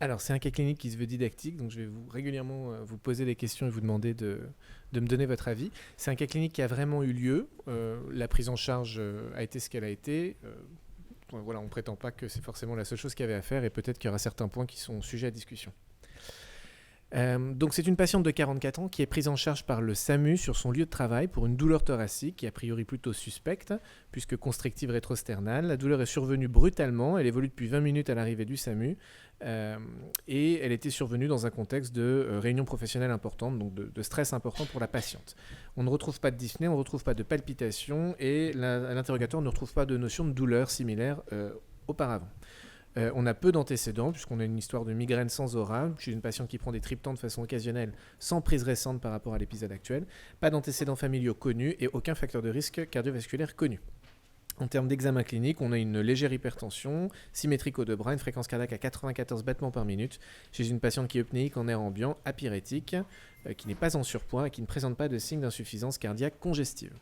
Alors, c'est un cas clinique qui se veut didactique, donc je vais régulièrement vous poser des questions et vous demander de me donner votre avis. C'est un cas clinique qui a vraiment eu lieu. La prise en charge a été ce qu'elle a été. Voilà, on ne prétend pas que c'est forcément la seule chose qu'il y avait à faire et peut-être qu'il y aura certains points qui sont sujets à discussion. Donc c'est une patiente de 44 ans qui est prise en charge par le SAMU sur son lieu de travail pour une douleur thoracique qui est a priori plutôt suspecte puisque constrictive rétrosternale. La douleur est survenue brutalement, elle évolue depuis 20 minutes à l'arrivée du SAMU et elle était survenue dans un contexte de réunion professionnelle importante, donc de stress important pour la patiente. On ne retrouve pas de dyspnée, on ne retrouve pas de palpitations et l'interrogatoire ne retrouve pas de notion de douleur similaire auparavant. On a peu d'antécédents puisqu'on a une histoire de migraine sans aura chez une patiente qui prend des triptans de façon occasionnelle sans prise récente par rapport à l'épisode actuel. Pas d'antécédents familiaux connus et aucun facteur de risque cardiovasculaire connu. En termes d'examen clinique, on a une légère hypertension, symétrique aux deux bras, une fréquence cardiaque à 94 battements par minute chez une patiente qui est eupnéique en air ambiant, apyrétique, qui n'est pas en surpoids et qui ne présente pas de signes d'insuffisance cardiaque congestive.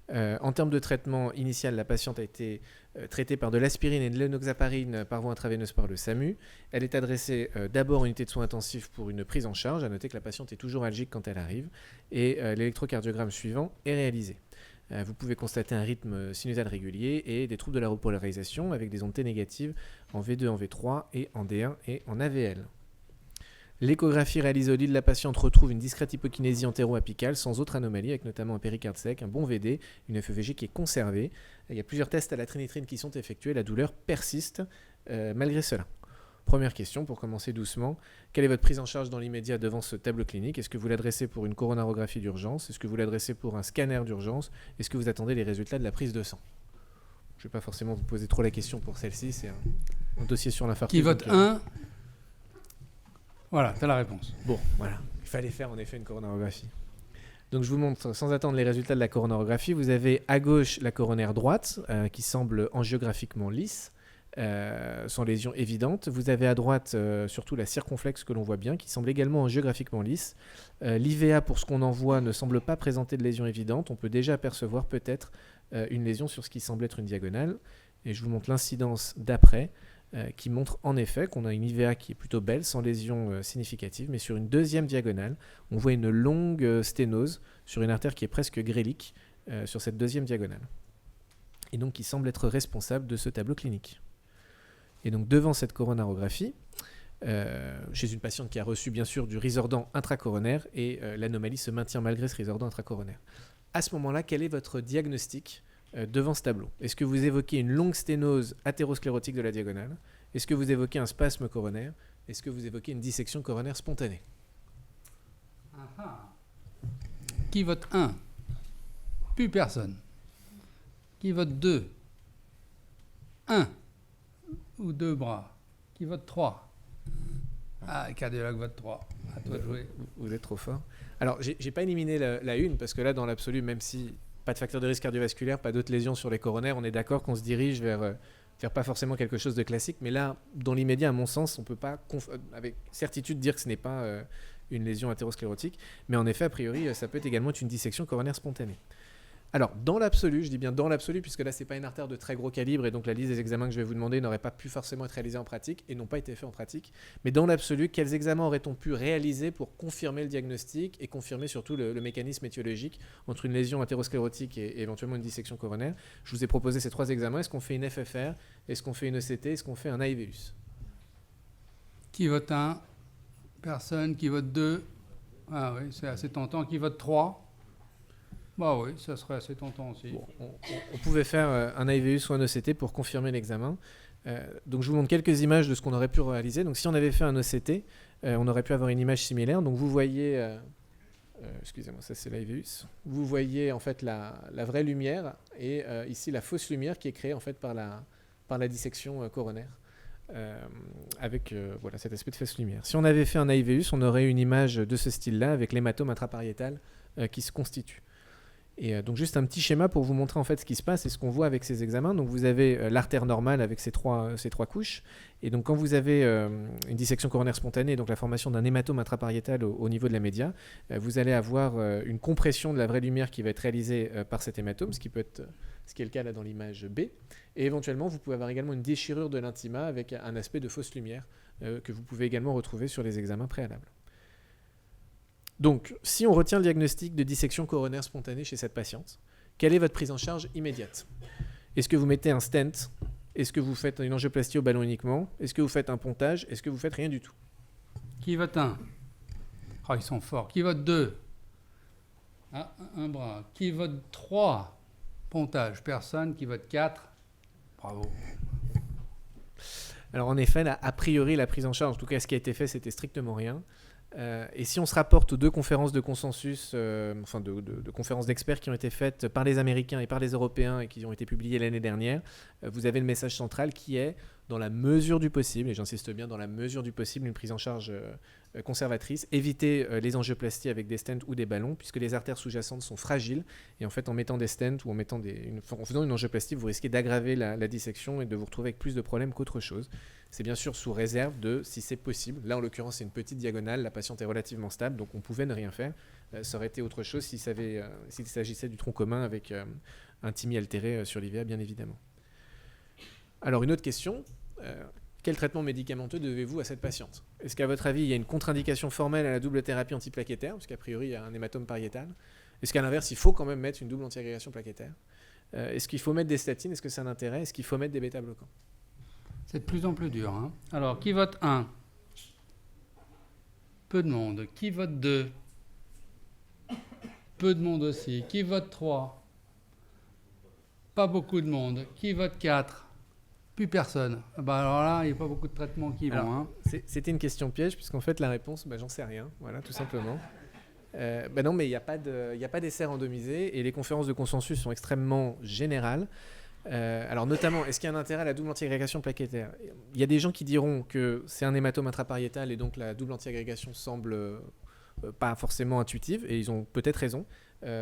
En termes de traitement initial, la patiente a été traitée par de l'aspirine et de l'enoxaparine par voie intraveineuse par le SAMU. Elle est adressée d'abord en unité de soins intensifs pour une prise en charge. À noter que la patiente est toujours algique quand elle arrive. Et l'électrocardiogramme suivant est réalisé. Vous pouvez constater un rythme sinusal régulier et des troubles de la repolarisation avec des ondes T négatives en V2, en V3 et en D1 et en AVL. L'échographie réalisée au lit de la patiente retrouve une discrète hypokinésie antéro-apicale sans autre anomalie, avec notamment un péricarde sec, un bon VD, une FEVG qui est conservée. Il y a plusieurs tests à la trinitrine qui sont effectués. La douleur persiste malgré cela. Première question, pour commencer doucement. Quelle est votre prise en charge dans l'immédiat devant ce tableau clinique ? Est-ce que vous l'adressez pour une coronarographie d'urgence ? Est-ce que vous l'adressez pour un scanner d'urgence ? Est-ce que vous attendez les résultats de la prise de sang ? Je ne vais pas forcément vous poser trop la question pour celle-ci. C'est un dossier sur l'infarctus. Qui vote 1 ? Voilà, tu as la réponse. Bon, voilà. Il fallait faire en effet une coronarographie. Donc je vous montre sans attendre les résultats de la coronarographie. Vous avez à gauche la coronaire droite qui semble angiographiquement lisse, sans lésion évidente. Vous avez à droite surtout la circonflexe que l'on voit bien qui semble également angiographiquement lisse. L'IVA pour ce qu'on en voit ne semble pas présenter de lésion évidente. On peut déjà apercevoir peut-être une lésion sur ce qui semble être une diagonale. Et je vous montre l'incidence d'après. Qui montre en effet qu'on a une IVA qui est plutôt belle, sans lésion significative, mais sur une deuxième diagonale, on voit une longue sténose sur une artère qui est presque grélique sur cette deuxième diagonale. Et donc qui semble être responsable de ce tableau clinique. Et donc devant cette coronarographie, chez une patiente qui a reçu bien sûr du Risordan intracoronaire, et l'anomalie se maintient malgré ce Risordan intracoronaire. À ce moment-là, quel est votre diagnostic devant ce tableau? Est-ce que vous évoquez une longue sténose athérosclérotique de la diagonale? Est-ce que vous évoquez un spasme coronaire? Est-ce que vous évoquez une dissection coronaire spontanée? Qui vote 1? Plus personne. Qui vote 2? 1 ou 2 bras. Qui vote 3? Ah, le cardiologue vote 3. À toi de jouer. Vous êtes trop fort. Alors, j'ai pas éliminé la une, parce que là, dans l'absolu, même si pas de facteur de risque cardiovasculaire, pas d'autres lésions sur les coronaires, on est d'accord qu'on se dirige vers pas forcément quelque chose de classique. Mais là, dans l'immédiat, à mon sens, on peut pas avec certitude dire que ce n'est pas une lésion athérosclérotique. Mais en effet, a priori, ça peut être également une dissection coronaire spontanée. Alors, dans l'absolu, je dis bien dans l'absolu, puisque là, ce n'est pas une artère de très gros calibre, et donc la liste des examens que je vais vous demander n'aurait pas pu forcément être réalisée en pratique, et n'ont pas été faits en pratique. Mais dans l'absolu, quels examens aurait-on pu réaliser pour confirmer le diagnostic, et confirmer surtout le mécanisme étiologique entre une lésion athérosclérotique et éventuellement une dissection coronaire? Je vous ai proposé ces 3 examens. Est-ce qu'on fait une FFR? Est-ce qu'on fait une ECT? Est-ce qu'on fait un AIVUS? Qui vote 1? Personne. Qui vote 2? Ah oui, c'est assez tentant. Qui vote 3? Bah oui, ça serait assez tentant aussi. Bon, on pouvait faire un AIVUS ou un ECT pour confirmer l'examen. Donc je vous montre quelques images de ce qu'on aurait pu réaliser. Donc si on avait fait un ECT, on aurait pu avoir une image similaire. Donc vous voyez, excusez-moi, ça c'est l'AIVUS. Vous voyez en fait la vraie lumière et ici la fausse lumière qui est créée en fait par la dissection coronaire. Avec voilà, cet aspect de fausse lumière. Si on avait fait un AIVUS, on aurait une image de ce style-là avec l'hématome intrapariétal qui se constitue. Et donc juste un petit schéma pour vous montrer en fait ce qui se passe et ce qu'on voit avec ces examens. Donc vous avez l'artère normale avec ces trois couches. Et donc quand vous avez une dissection coronaire spontanée, donc la formation d'un hématome intrapariétal au niveau de la média, vous allez avoir une compression de la vraie lumière qui va être réalisée par cet hématome, ce qui est le cas là dans l'image B. Et éventuellement, vous pouvez avoir également une déchirure de l'intima avec un aspect de fausse lumière que vous pouvez également retrouver sur les examens préalables. Donc, si on retient le diagnostic de dissection coronaire spontanée chez cette patiente, quelle est votre prise en charge immédiate? Est-ce que vous mettez un stent? Est-ce que vous faites une angioplastie au ballon uniquement? Est-ce que vous faites un pontage? Est-ce que vous faites rien du tout? Qui vote 1? Oh, ils sont forts. Qui vote 2? Ah, un bras. Qui vote 3? Pontage. Personne. Qui vote 4? Bravo. Alors en effet, là, a priori, la prise en charge, en tout cas ce qui a été fait, c'était strictement rien. Et si on se rapporte aux deux conférences de consensus, de conférences d'experts qui ont été faites par les Américains et par les Européens et qui ont été publiées l'année dernière, vous avez le message central qui est, dans la mesure du possible, et j'insiste bien, dans la mesure du possible, une prise en charge conservatrice. Évitez les angioplasties avec des stents ou des ballons, puisque les artères sous-jacentes sont fragiles. Et en fait, en mettant des stents ou en faisant une angioplastie, vous risquez d'aggraver la dissection et de vous retrouver avec plus de problèmes qu'autre chose. C'est bien sûr sous réserve de si c'est possible. Là, en l'occurrence, c'est une petite diagonale. La patiente est relativement stable, donc on pouvait ne rien faire. Ça aurait été autre chose s'il s'agissait du tronc commun avec un TIMI altéré sur l'IVA, bien évidemment. Alors, une autre question. Quel traitement médicamenteux devez-vous à cette patiente? Est-ce qu'à votre avis, il y a une contre-indication formelle à la double thérapie antiplaquettaire, parce qu'a priori, il y a un hématome pariétal? Est-ce qu'à l'inverse, il faut quand même mettre une double antiagrégation plaquettaire? Est-ce qu'il faut mettre des statines? Est-ce que c'est un intérêt? Est-ce qu'il faut mettre des bêta-bloquants? C'est de plus en plus dur. Hein. Alors, qui vote 1? Peu de monde. Qui vote 2? Peu de monde aussi. Qui vote 3? Pas beaucoup de monde. Qui vote 4? Plus personne. Alors là, il n'y a pas beaucoup de traitements qui vont. Hein. C'était une question piège, puisqu'en fait, la réponse, j'en sais rien. Voilà, tout simplement. Non, mais il n'y a pas d'essai randomisé et les conférences de consensus sont extrêmement générales. Alors notamment, est-ce qu'il y a un intérêt à la double antiagrégation plaquettaire? Il y a des gens qui diront que c'est un hématome intrapariétal et donc la double antiagrégation semble pas forcément intuitive, et ils ont peut-être raison.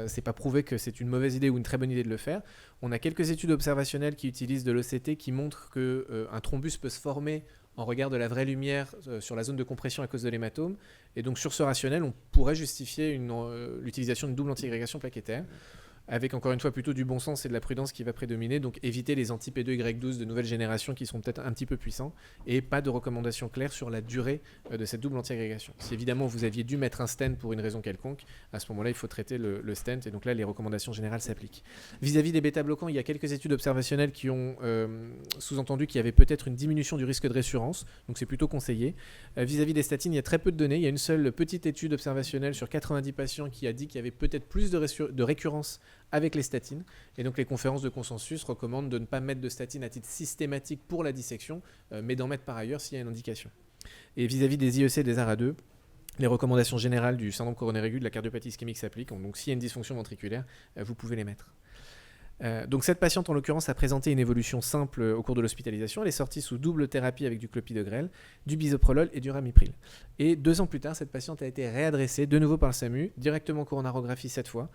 C'est pas prouvé que c'est une mauvaise idée ou une très bonne idée de le faire. On a quelques études observationnelles qui utilisent de l'OCT qui montrent qu'un thrombus peut se former en regard de la vraie lumière sur la zone de compression à cause de l'hématome. Et donc sur ce rationnel, on pourrait justifier l'utilisation d'une double antiagrégation plaquettaire, avec encore une fois plutôt du bon sens et de la prudence qui va prédominer, donc éviter les anti-P2Y12 de nouvelle génération qui sont peut-être un petit peu puissants, et pas de recommandation claire sur la durée de cette double antiagrégation. Si évidemment vous aviez dû mettre un stent pour une raison quelconque, à ce moment-là il faut traiter le stent, et donc là les recommandations générales s'appliquent. Vis-à-vis des bêta-bloquants, il y a quelques études observationnelles qui ont sous-entendu qu'il y avait peut-être une diminution du risque de réassurance, donc c'est plutôt conseillé. Vis-à-vis des statines, il y a très peu de données, il y a une seule petite étude observationnelle sur 90 patients qui a dit qu'il y avait peut-être plus de récurrence avec les statines, et donc les conférences de consensus recommandent de ne pas mettre de statines à titre systématique pour la dissection, mais d'en mettre par ailleurs s'il y a une indication. Et vis-à-vis des IEC et des ARA2, les recommandations générales du syndrome coronaire aigu de la cardiopathie ischémique s'appliquent, donc s'il y a une dysfonction ventriculaire, vous pouvez les mettre. Donc cette patiente en l'occurrence a présenté une évolution simple au cours de l'hospitalisation. Elle est sortie sous double thérapie avec du clopidogrel, du bisoprolol et du ramipril. Et 2 ans plus tard, cette patiente a été réadressée de nouveau par le SAMU, directement coronarographie cette fois,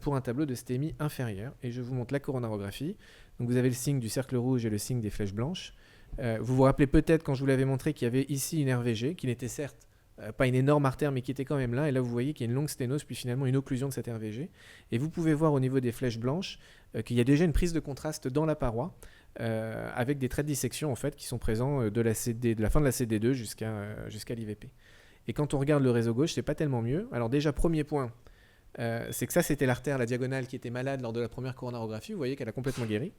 pour un tableau de stémie inférieure. Et je vous montre la coronarographie. Donc vous avez le signe du cercle rouge et le signe des flèches blanches. Vous vous rappelez peut-être quand je vous l'avais montré qu'il y avait ici une RVG, qui n'était certes pas une énorme artère mais qui était quand même là, et là vous voyez qu'il y a une longue sténose puis finalement une occlusion de cette RVG, et vous pouvez voir au niveau des flèches blanches qu'il y a déjà une prise de contraste dans la paroi avec des traits de dissection en fait qui sont présents de la fin de la CD2 jusqu'à l'IVP. Et quand on regarde le réseau gauche, c'est pas tellement mieux. Alors déjà premier point, c'est que ça c'était l'artère, la diagonale qui était malade lors de la première coronarographie, vous voyez qu'elle a complètement guéri.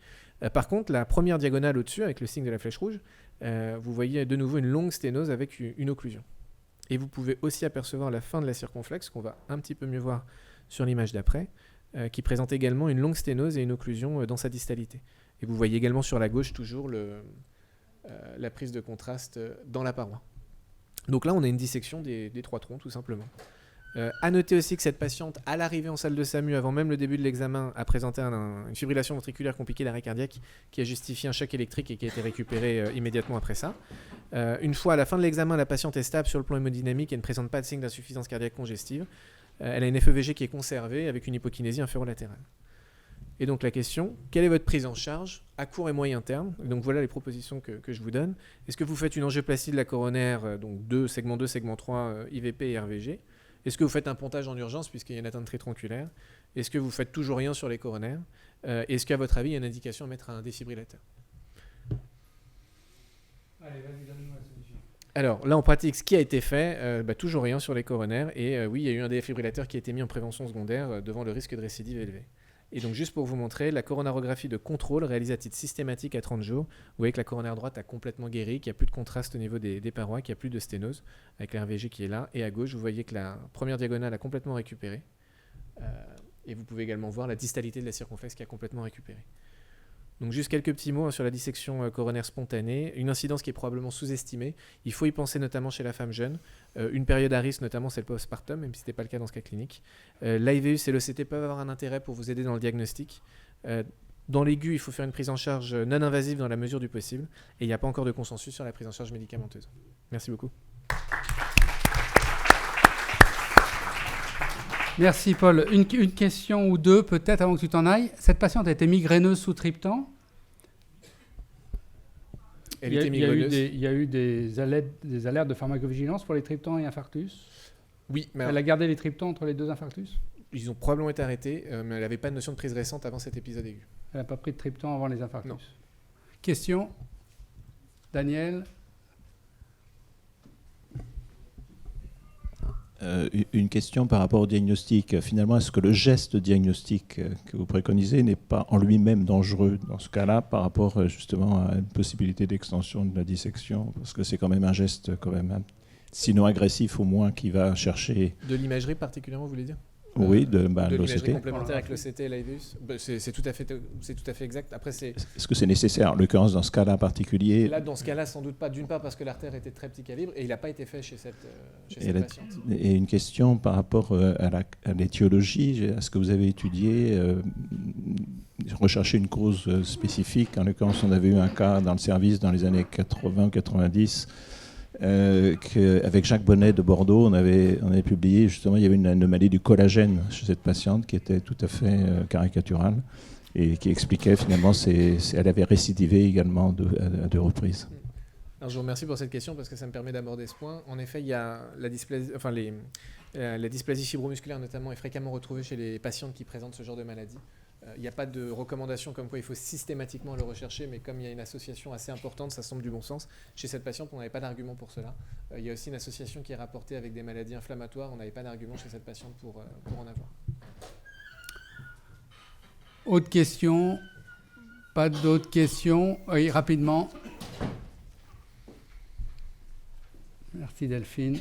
Par contre la première diagonale au-dessus avec le signe de la flèche rouge, vous voyez de nouveau une longue sténose avec une occlusion. Et vous pouvez aussi apercevoir la fin de la circonflexe, qu'on va un petit peu mieux voir sur l'image d'après, qui présente également une longue sténose et une occlusion dans sa distalité. Et vous voyez également sur la gauche toujours la prise de contraste dans la paroi. Donc là, on a une dissection des 3 troncs, tout simplement. À noter aussi que cette patiente, à l'arrivée en salle de SAMU, avant même le début de l'examen, a présenté une fibrillation ventriculaire compliquée d'arrêt cardiaque qui a justifié un choc électrique et qui a été récupéré immédiatement après ça. Une fois à la fin de l'examen, la patiente est stable sur le plan hémodynamique et ne présente pas de signe d'insuffisance cardiaque congestive. elle a une FEVG qui est conservée avec une hypokinésie inférolatérale. Et donc la question, quelle est votre prise en charge à court et moyen terme? Donc voilà les propositions que je vous donne. Est-ce que vous faites une angioplastie de la coronaire, donc segment 2, segment 3, IVP et RVG? Est-ce que vous faites un pontage en urgence puisqu'il y a une atteinte rétronculaire? Est-ce que vous faites toujours rien sur les coronaires? Est-ce qu'à votre avis, il y a une indication à mettre un défibrillateur? Allez, vas-y, donne-moi la solution. Alors là, en pratique, ce qui a été fait, toujours rien sur les coronaires. Et oui, il y a eu un défibrillateur qui a été mis en prévention secondaire devant le risque de récidive élevé. Et donc, juste pour vous montrer, la coronarographie de contrôle réalisée à titre systématique à 30 jours, vous voyez que la coronaire droite a complètement guéri, qu'il n'y a plus de contraste au niveau des parois, qu'il n'y a plus de sténose, avec la RVG qui est là. Et à gauche, vous voyez que la première diagonale a complètement récupéré. Et vous pouvez également voir la distalité de la circonflexe qui a complètement récupéré. Donc juste quelques petits mots sur la dissection coronaire spontanée, une incidence qui est probablement sous-estimée. Il faut y penser notamment chez la femme jeune. Une période à risque, notamment, c'est le postpartum, même si ce n'était pas le cas dans ce cas clinique. L'IVUS et l'OCT peuvent avoir un intérêt pour vous aider dans le diagnostic. Dans l'aigu, il faut faire une prise en charge non invasive dans la mesure du possible. Et il n'y a pas encore de consensus sur la prise en charge médicamenteuse. Merci beaucoup. Merci Paul. Une question ou deux peut-être avant que tu t'en ailles. Cette patiente a été migraineuse sous triptan. Il y a eu des alertes de pharmacovigilance pour les triptans et infarctus. Oui, mais elle a gardé les triptans entre les deux infarctus. Ils ont probablement été arrêtés, mais elle n'avait pas de notion de prise récente avant cet épisode aigu. Elle n'a pas pris de triptan avant les infarctus. Non. Question, Daniel. Une question par rapport au diagnostic. Finalement, est-ce que le geste diagnostic que vous préconisez n'est pas en lui-même dangereux dans ce cas-là par rapport justement à une possibilité d'extension de la dissection? Parce que c'est quand même un geste, sinon agressif au moins, qui va chercher... De l'imagerie particulièrement, vous voulez dire? Oui, de l'imagerie l'OCT. complémentaire avec l'OCT et l'IVUS. C'est tout à fait exact. Après, est-ce que c'est nécessaire, en l'occurrence, dans ce cas-là particulier? Là, dans ce cas-là, sans doute pas. D'une part, parce que l'artère était très petit calibre et il n'a pas été fait chez cette patiente. Et une question par rapport à l'étiologie. Est-ce que vous avez étudié, recherché une cause spécifique? En l'occurrence, on avait eu un cas dans le service dans les années 80-90. Avec Jacques Bonnet de Bordeaux, on avait publié justement, il y avait une anomalie du collagène chez cette patiente qui était tout à fait caricaturale et qui expliquait finalement, elle avait récidivé également à deux reprises. Alors, je vous remercie pour cette question parce que ça me permet d'aborder ce point. En effet, il y a la dysplasie fibromusculaire notamment est fréquemment retrouvée chez les patientes qui présentent ce genre de maladie. Il n'y a pas de recommandation comme quoi il faut systématiquement le rechercher, mais comme il y a une association assez importante, ça semble du bon sens. Chez cette patiente, on n'avait pas d'argument pour cela. Il y a aussi une association qui est rapportée avec des maladies inflammatoires. On n'avait pas d'argument chez cette patiente pour en avoir. Autre question? Pas d'autres questions? Oui, rapidement. Merci Delphine.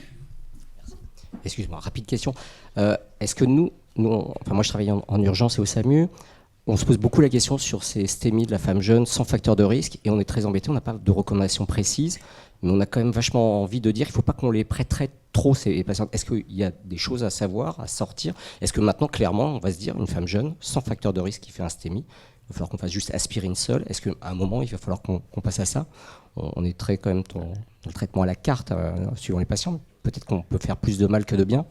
Merci. Excuse-moi, rapide question. Est-ce que moi je travaille en urgence et au SAMU, on se pose beaucoup la question sur ces STEMI de la femme jeune sans facteur de risque et on est très embêté, on n'a pas de recommandations précises, mais on a quand même vachement envie de dire qu'il ne faut pas qu'on les prête trop ces patients. Est-ce qu'il y a des choses à savoir, à sortir? Est-ce que maintenant, clairement, on va se dire, une femme jeune sans facteur de risque qui fait un STEMI, il va falloir qu'on fasse juste aspirine seule? Est-ce qu'à un moment, il va falloir qu'on passe à ça? On est très quand même dans le traitement à la carte, suivant les patients. Peut-être qu'on peut faire plus de mal que de bien.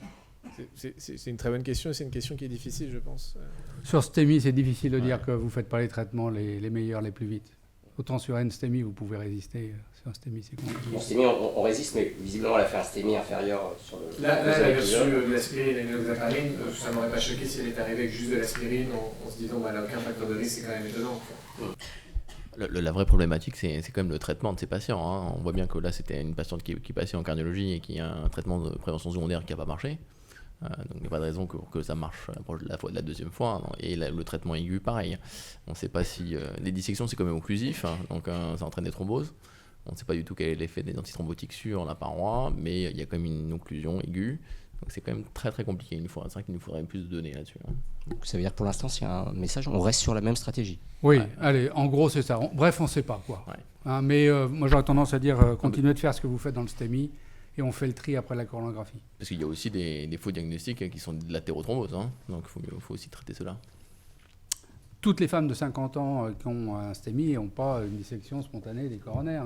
C'est une très bonne question et c'est une question qui est difficile, je pense. Sur STEMI, c'est difficile de dire que vous ne faites pas les traitements les meilleurs, les plus vite. Autant sur une STEMI, vous pouvez résister. Sur un STEMI, c'est compliqué. Bon, STEMI, on résiste, mais visiblement, elle a fait un STEMI inférieur sur le... Là, elle a reçu de l'aspirine et de l'enoxaparine. Ça ne m'aurait pas choqué si elle était arrivée avec juste de l'aspirine en se disant elle n'a aucun facteur de risque, c'est quand même étonnant. La vraie problématique, c'est quand même le traitement de ces patients. On voit bien que là, c'était une patiente qui passait en cardiologie et qui a un traitement de prévention secondaire qui n'a pas marché. Donc il n'y a pas de raison que ça marche la deuxième fois. Et le traitement aigu, pareil. On ne sait pas si... les dissections, c'est quand même occlusif, donc ça entraîne des thromboses. On ne sait pas du tout quel est l'effet des antithrombotiques sur la paroi, mais il y a quand même une occlusion aiguë. Donc c'est quand même très très compliqué. C'est vrai qu'il nous faudrait plus de données là-dessus. Donc ça veut dire que pour l'instant, s'il y a un message, on reste sur la même stratégie. Oui, allez, en gros c'est ça. Bref, on ne sait pas quoi. Ouais. Mais moi j'aurais tendance à dire continuez de faire ce que vous faites dans le STEMI et on fait le tri après la coronographie. Parce qu'il y a aussi des faux diagnostics qui sont de l'athérothrombose, donc il faut aussi traiter cela. Toutes les femmes de 50 ans qui ont un STEMI n'ont pas une dissection spontanée des coronaires.